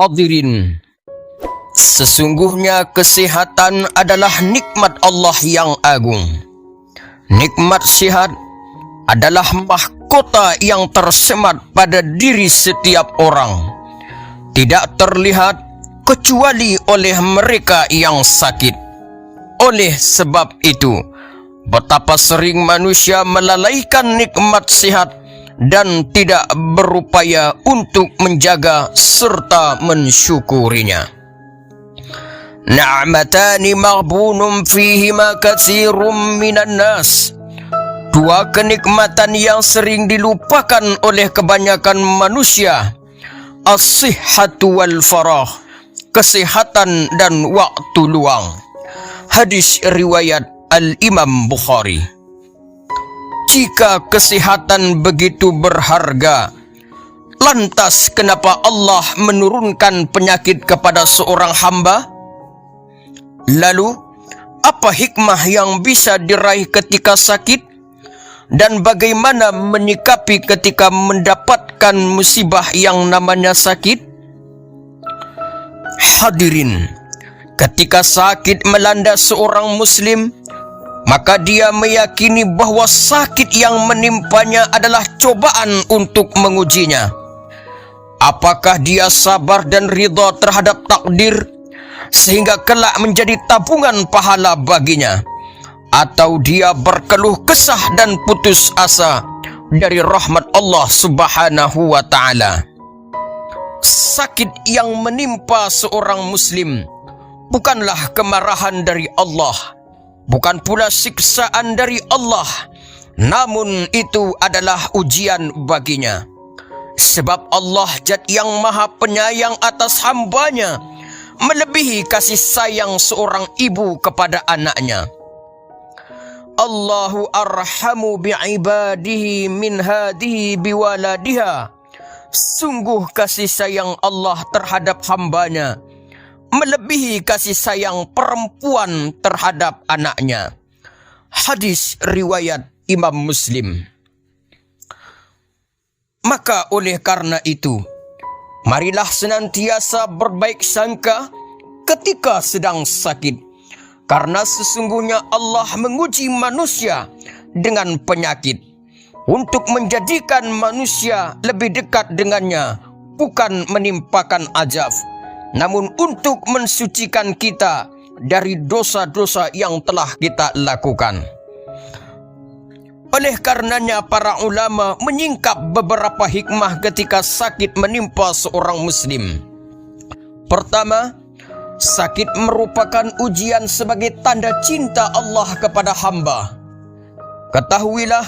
Hadirin, sesungguhnya kesehatan adalah nikmat Allah yang agung. Nikmat sehat adalah mahkota yang tersemat pada diri setiap orang, tidak terlihat kecuali oleh mereka yang sakit. Oleh sebab itu, betapa sering manusia melalaikan nikmat sehat dan tidak berupaya untuk menjaga serta mensyukurinya. Na'matani maghbunun fihima katsirum minan nas. Dua kenikmatan yang sering dilupakan oleh kebanyakan manusia. As-sihhatu wal farah, kesehatan dan waktu luang. Hadis riwayat Al-Imam Bukhari. Jika kesehatan begitu berharga, lantas kenapa Allah menurunkan penyakit kepada seorang hamba? Lalu, apa hikmah yang bisa diraih ketika sakit? Dan bagaimana menyikapi ketika mendapatkan musibah yang namanya sakit? Hadirin, ketika sakit melanda seorang muslim, maka dia meyakini bahwa sakit yang menimpanya adalah cobaan untuk mengujinya. Apakah dia sabar dan ridha terhadap takdir sehingga kelak menjadi tabungan pahala baginya, atau dia berkeluh kesah dan putus asa dari rahmat Allah Subhanahu wa ta'ala. Sakit yang menimpa seorang muslim bukanlah kemarahan dari Allah, bukan pula siksaan dari Allah, namun itu adalah ujian baginya. Sebab Allah Zat yang maha penyayang atas hambanya, melebihi kasih sayang seorang ibu kepada anaknya. Allahu arhamu bi'ibadihi min hadihi biwaladiha. Sungguh kasih sayang Allah terhadap hambanya melebihi kasih sayang perempuan terhadap anaknya. Hadis riwayat Imam Muslim. Maka oleh karena itu, marilah senantiasa berbaik sangka ketika sedang sakit, karena sesungguhnya Allah menguji manusia dengan penyakit untuk menjadikan manusia lebih dekat dengannya, bukan menimpakan azab, namun untuk mensucikan kita dari dosa-dosa yang telah kita lakukan. Oleh karenanya para ulama menyingkap beberapa hikmah ketika sakit menimpa seorang muslim. Pertama, sakit merupakan ujian sebagai tanda cinta Allah kepada hamba. Ketahuilah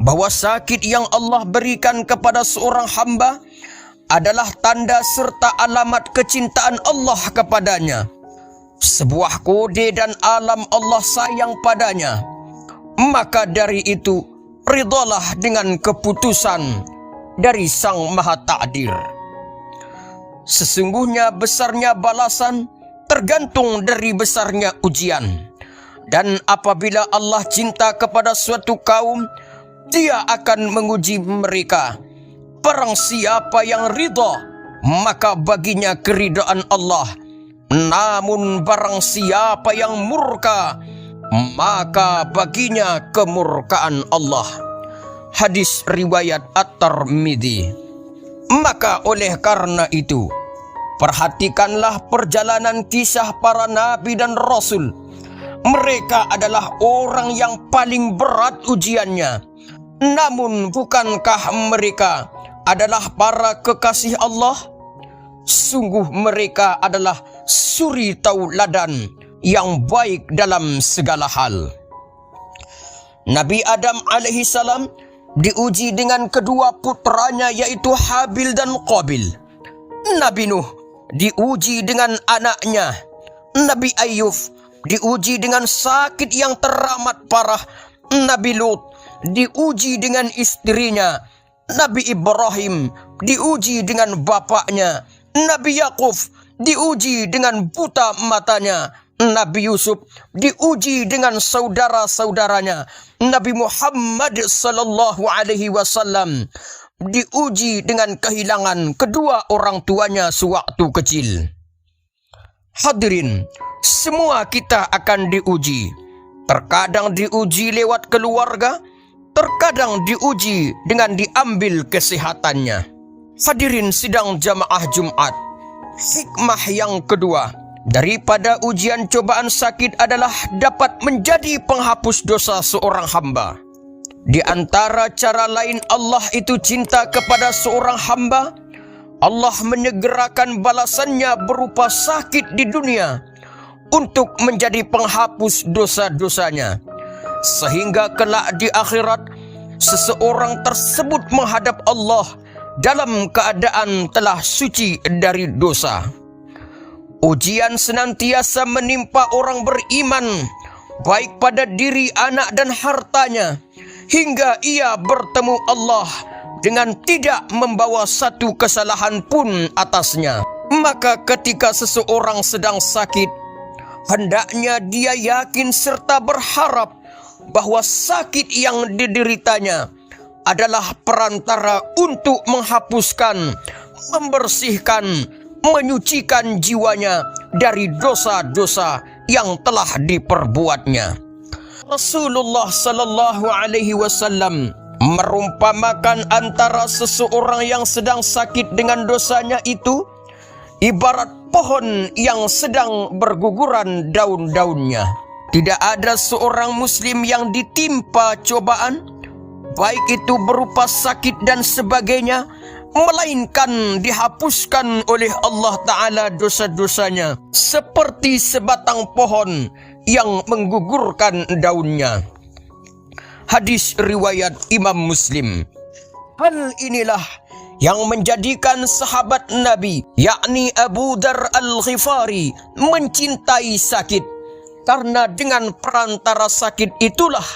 bahwa sakit yang Allah berikan kepada seorang hamba adalah tanda serta alamat kecintaan Allah kepadanya. Sebuah kode dan alam Allah sayang padanya. Maka dari itu, ridhalah dengan keputusan dari Sang Maha Takdir. Sesungguhnya besarnya balasan tergantung dari besarnya ujian. Dan apabila Allah cinta kepada suatu kaum, Dia akan menguji mereka. Barang siapa yang ridha, maka baginya keridaan Allah. Namun barang siapa yang murka, maka baginya kemurkaan Allah. Hadis riwayat At-Tirmidzi. Maka oleh karena itu, perhatikanlah perjalanan kisah para nabi dan rasul. Mereka adalah orang yang paling berat ujiannya. Namun bukankah mereka adalah para kekasih Allah? Sungguh mereka adalah suri tauladan yang baik dalam segala hal. Nabi Adam alaihissalam diuji dengan kedua putranya, yaitu Habil dan Qabil. Nabi Nuh diuji dengan anaknya. Nabi Ayub diuji dengan sakit yang teramat parah. Nabi Lut diuji dengan istrinya. Nabi Ibrahim diuji dengan bapaknya. Nabi Yakub diuji dengan buta matanya. Nabi Yusuf diuji dengan saudara-saudaranya. Nabi Muhammad sallallahu alaihi wasallam diuji dengan kehilangan kedua orang tuanya sewaktu kecil. Hadirin, semua kita akan diuji. Terkadang diuji lewat keluarga, terkadang diuji dengan diambil kesehatannya. Hadirin sidang jamaah Jumat, hikmah yang kedua daripada ujian cobaan sakit adalah dapat menjadi penghapus dosa seorang hamba. Di antara cara lain Allah itu cinta kepada seorang hamba, Allah menyegerakan balasannya berupa sakit di dunia untuk menjadi penghapus dosa-dosanya. Sehingga kelak di akhirat, seseorang tersebut menghadap Allah dalam keadaan telah suci dari dosa. Ujian senantiasa menimpa orang beriman, baik pada diri, anak dan hartanya, hingga ia bertemu Allah dengan tidak membawa satu kesalahan pun atasnya. Maka ketika seseorang sedang sakit, hendaknya dia yakin serta berharap bahwa sakit yang dideritanya adalah perantara untuk menghapuskan, membersihkan, menyucikan jiwanya dari dosa-dosa yang telah diperbuatnya. Rasulullah sallallahu alaihi wasallam merumpamakan antara seseorang yang sedang sakit dengan dosanya itu ibarat pohon yang sedang berguguran daun-daunnya. Tidak ada seorang muslim yang ditimpa cobaan, baik itu berupa sakit dan sebagainya, melainkan dihapuskan oleh Allah Ta'ala dosa-dosanya seperti sebatang pohon yang menggugurkan daunnya. Hadis riwayat Imam Muslim. Hal inilah yang menjadikan sahabat Nabi, yakni Abu Dar Al-Ghifari, mencintai sakit. Karena dengan perantara sakit itulah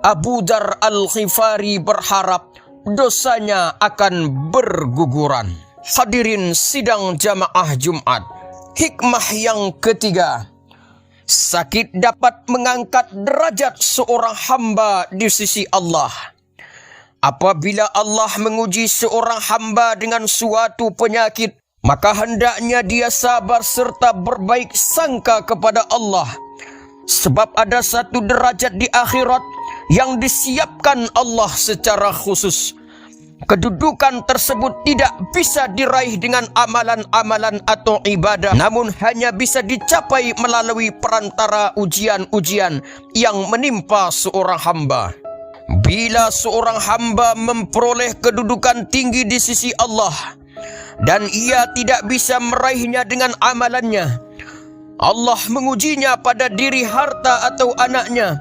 Abu Dar Al-Ghifari berharap dosanya akan berguguran. Hadirin sidang jamaah Jumat, hikmah yang ketiga, sakit dapat mengangkat derajat seorang hamba di sisi Allah. Apabila Allah menguji seorang hamba dengan suatu penyakit, maka hendaknya dia sabar serta berbaik sangka kepada Allah. Sebab ada satu derajat di akhirat yang disiapkan Allah secara khusus. Kedudukan tersebut tidak bisa diraih dengan amalan-amalan atau ibadah, namun hanya bisa dicapai melalui perantara ujian-ujian yang menimpa seorang hamba. Bila seorang hamba memperoleh kedudukan tinggi di sisi Allah dan ia tidak bisa meraihnya dengan amalannya, Allah mengujinya pada diri, harta atau anaknya,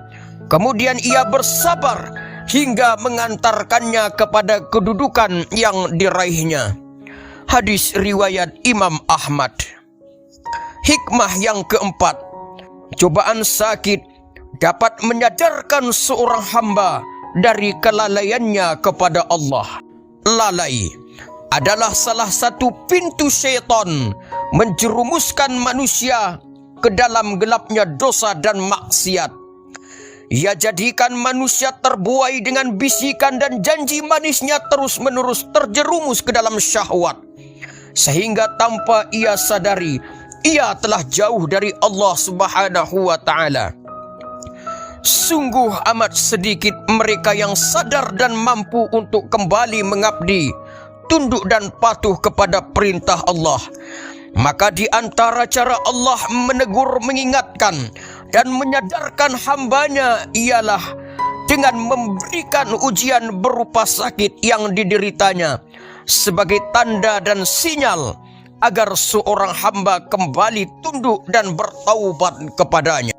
kemudian ia bersabar hingga mengantarkannya kepada kedudukan yang diraihnya. Hadis riwayat Imam Ahmad. Hikmah yang keempat, cobaan sakit dapat menyadarkan seorang hamba dari kelalaiannya kepada Allah. Lalai adalah salah satu pintu syaitan menjerumuskan manusia ke dalam gelapnya dosa dan maksiat. Ia jadikan manusia terbuai dengan bisikan dan janji manisnya terus-menerus terjerumus ke dalam syahwat, sehingga tanpa ia sadari, ia telah jauh dari Allah Subhanahu wa Ta'ala. Sungguh amat sedikit mereka yang sadar dan mampu untuk kembali mengabdi, tunduk dan patuh kepada perintah Allah. Maka di antara cara Allah menegur, mengingatkan dan menyadarkan hambanya ialah dengan memberikan ujian berupa sakit yang dideritanya sebagai tanda dan sinyal agar seorang hamba kembali tunduk dan bertaubat kepadanya.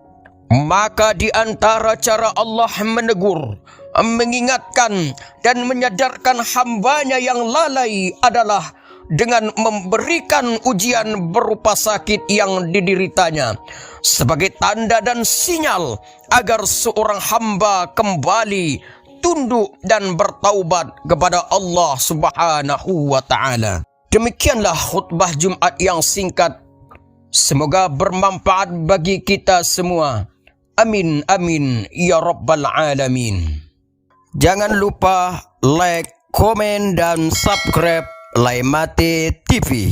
Maka di antara cara Allah menegur, mengingatkan dan menyadarkan hambanya yang lalai adalah dengan memberikan ujian berupa sakit yang dideritanya sebagai tanda dan sinyal agar seorang hamba kembali tunduk dan bertaubat kepada Allah Subhanahu wa Ta'ala. Demikianlah khutbah Jumat yang singkat. Semoga bermanfaat bagi kita semua. Amin amin ya rabbal alamin. Jangan lupa like, komen, dan subscribe Laimate TV.